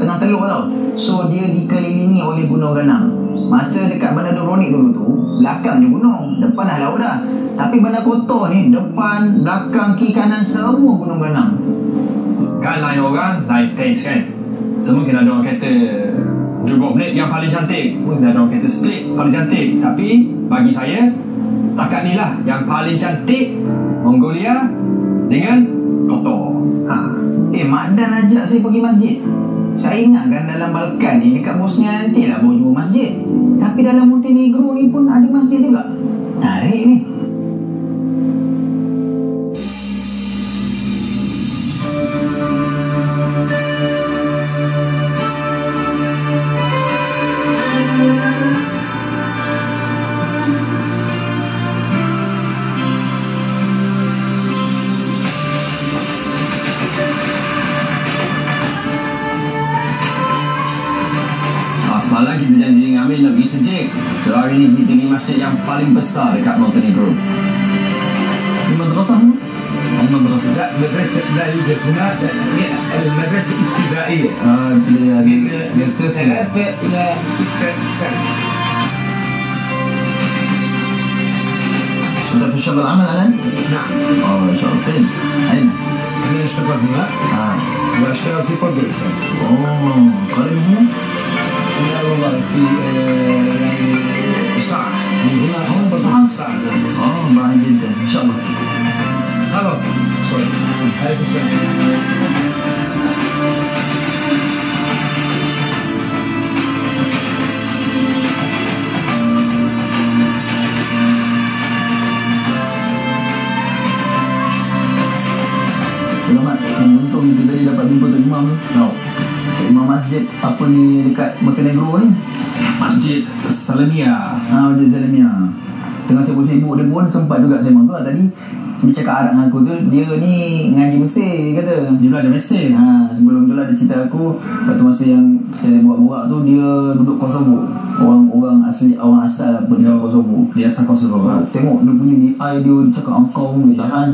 tengah teluk tau. So dia dikelilingi oleh gunung ganang. Masa dekat Bandar Doronik dulu tu, belakang je gunung, depan dah laut dah. Tapi Bandar Kotor ni, depan, belakang, kiri kanan semua gunung ganang. Kan lain orang, lain taste kan. So mungkin ada orang kata Dugong Blade yang paling cantik, mungkin ada orang kata Split paling cantik. Tapi bagi saya, setakat ni lah yang paling cantik Mongolia dengan Kotor. Makdan ajak saya pergi masjid. Saya ingat kan dalam Balkan ni, dekat Bosnia nanti lah baru jumpa masjid. Tapi dalam Montenegro ni pun ada masjid juga. Menarik ni. Semalam kita janji dengan Amin nak pergi Sejik. So hari ni kita pergi masjid yang paling besar dekat Montenegro. Di madrasah ni? المدرسة. لا مدرسة لا يوجد هناك المدرسة ابتدائية. من 3 إلى 6 سنة. sudah تشتغل العمل الآن؟ نعم. إن شاء الله خير. أين؟ أنا أشتغل هنا وأشتغل في بودغوريتسا. قريب من هنا؟ لا والله في يعني ساعة من هنا. ساعة. بعيد جدا إن شاء الله. خلاص. عليكم السلام. Selamat, untung kita tadi dapat jumpa Tok Imam tu. Tok Imam masjid apa ni dekat Montenegro ni? Masjid Salamia. Masjid Salamia. Tengah sibuk-sibuk dia pun sempat juga saya tu lah tadi. Dia cakap Arab dengan aku tu, dia ni ngaji Mesir kata. Dia belajar Mesir. Sebelum tu lah dia cerita aku, waktu masa yang kita buat-buat tu dia duduk Kosovo. Orang asal benda Kosovo. Dia asal Kosovo. Tengok dia punya BI dia cakap angkau dia tahan.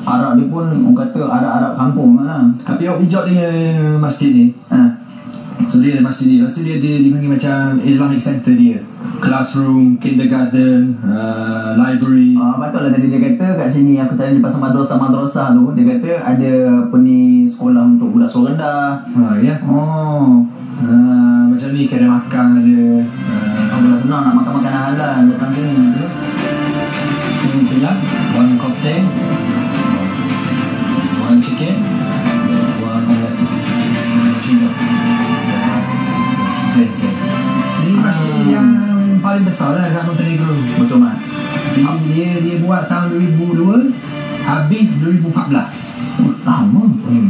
Arab dia pun orang kata Arab kampung lah. Tapi awak bijak dengan masjid ni. So dia ada masjid ni. Lepas tu dia dipanggil macam Islamic Center dia. Classroom, kindergarten, library. Betul lah tadi dia kata kat sini aku tanya pasal madrasah tu. Dia kata ada apa ni sekolah untuk budak sekolah rendah. Ya. Macam ni kedai makan ada. Kalau senang nak makan makanan halal datang sini. Sini bilang one cocktail, one chicken, one omelette. Ini masjid yang paling besar lah kat Montenegro. Betul Mat. Dia buat tahun 2002, habis 2014. Lama.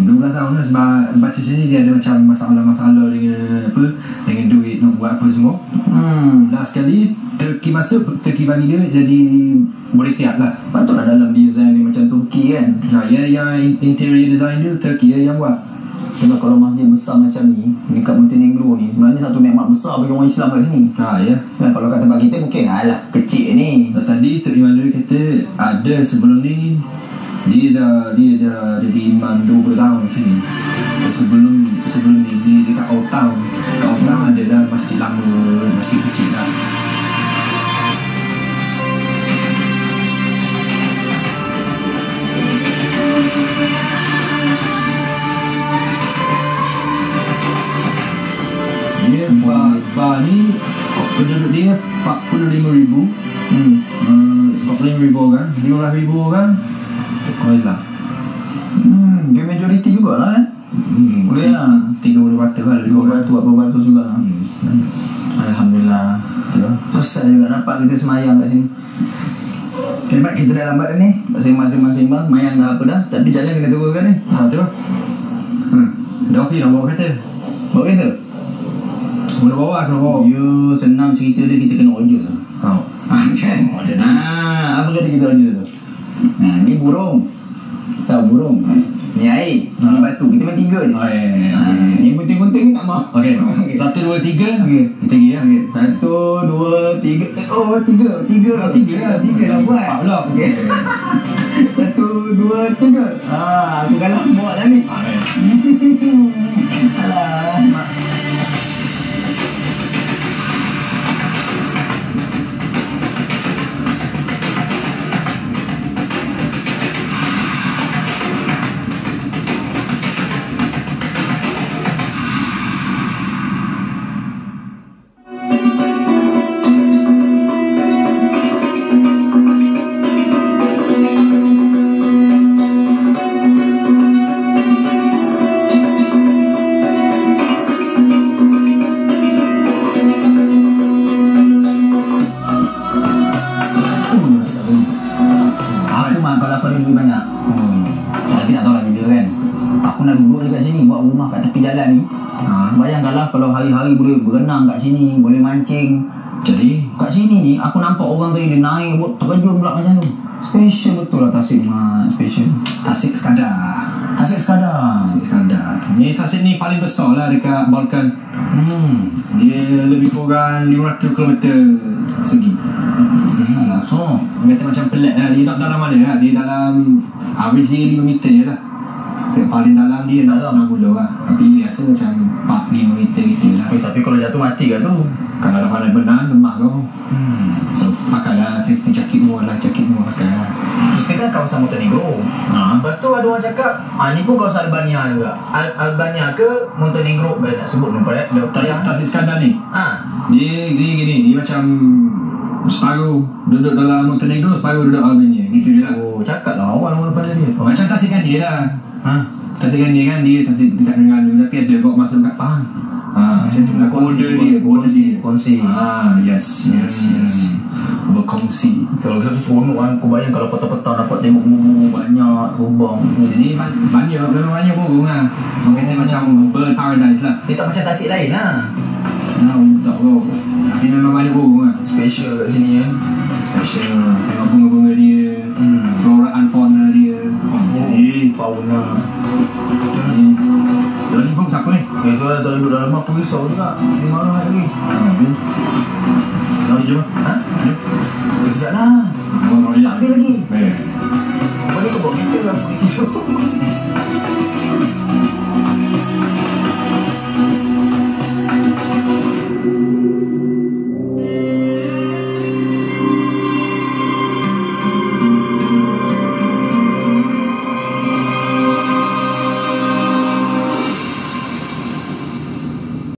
12 tahun lah. Sebab baca sini dia ada macam masalah-masalah dengan apa, dengan duit nak buat apa semua. Last sekali Turki masuk, Turki bagi dia jadi boleh siap lah. Patut lah dalam design dia macam Turki kan. Yang interior design dia Turki yang buat. Sebab kalau masjid besar macam ni dekat Montenegro ni sebenarnya satu nikmat besar bagi orang Islam kat sini. Ya. Kalau kat tempat kita mungkin alah kecil ni. Tadi Tok Imam dia kata ada sebelum ni dia dah jadi imam 20 tahun di sini. So sebelum ni dia dekat Old Town. Kat Old Town ada dah masjid lama, masjid kecil lah. Dia bar ni penduduk dia 45,000. 45,000 orang, 15,000 orang orang Islam. Dia majoriti jugalah kan. Boleh lah 30% lah, 20% juga lah. Alhamdulillah. Susah juga dapat kita semayang kat sini. Hebat kita dah lambat ni. Sembang-sembang semayang dah apa dah. Tapi jalan kena turunkan ni. Tu lah. Dah okey nak bawa kereta. Bawa kereta? Kena bawa. You senang cerita dia kita kena order. Kan? Apa kata kita order tu? Ni burung. Tahu burung? Ni air. Ni batu. Kita main 3 je. Yang gunting-gunting ni tak mahu. Okey. 1, 2, 3. Okey. Kita pergi ya. 1, 2, 3. Oh, 3 lah. 3 dah buat. 4 pula. Okey. 1, 2, 3. Aku kalah bawa lah ni. Alah. lah kalau hari-hari boleh berenang kat sini, boleh mancing. Jadi Kat sini ni aku nampak orang tadi dia naik terjun pula macam tu. Special betul lah Tasik Mat, special. Tasik sekadar. Tasik sekadar. Tasik sekadar. Ni Tasik ni paling besar lah dekat Balkan. Dia lebih kurang 500 km segi. Salah. So, Kata macam pelik lah. Dia nak dalam mana lah? Dia dalam average dia 5 meter je lah. Yang paling dalam dia dalam 60 lah. Tapi biasa macam 4-5 meter gitu lah. tapi kalau jatuh mati kat tu. Kalau dah pandai berenang, lemah kau. So pakailah safety jacket mu lah. Jacket mu pakai lah. Kita kan kawasan Montenegro. Lepas tu ada orang cakap, ni pun kawasan Albania juga. Albania ke Montenegro? Nak sebut lupa Tasik sekadar ni. Dia gini. Dia macam separuh duduk dalam Montenegro, separuh duduk Albania. Gitu je lah. Oh, cakap lah awal mula pada dia. Macam Tasik kan dia lah. Tasik kan dia Tasik dekat dengan dia. Tapi ada bawa masuk kat Pahang. Macam tu lah. Border dia. Kongsi. Yes. Berkongsi. Kalau satu seronok kan, aku bayang kalau petang-petang dapat tengok burung banyak terbang. Sini banyak, memang banyak burung lah. Orang kata macam bird paradise lah. Dia tak macam Tasik lain lah. Tak tahu. Tapi memang banyak burung lah. Special kat sini kan. Special. Tengok bunga-bunga dia. Flora and fauna dia. Jadi fauna. Dalam ni pun siapa ni? Itu lah, kalau duduk dalam rumah aku risau juga. Dia marah lagi. Jom. Sekejap lah. Tak habis lagi. Apa ni kau bawa kereta lah pergi situ.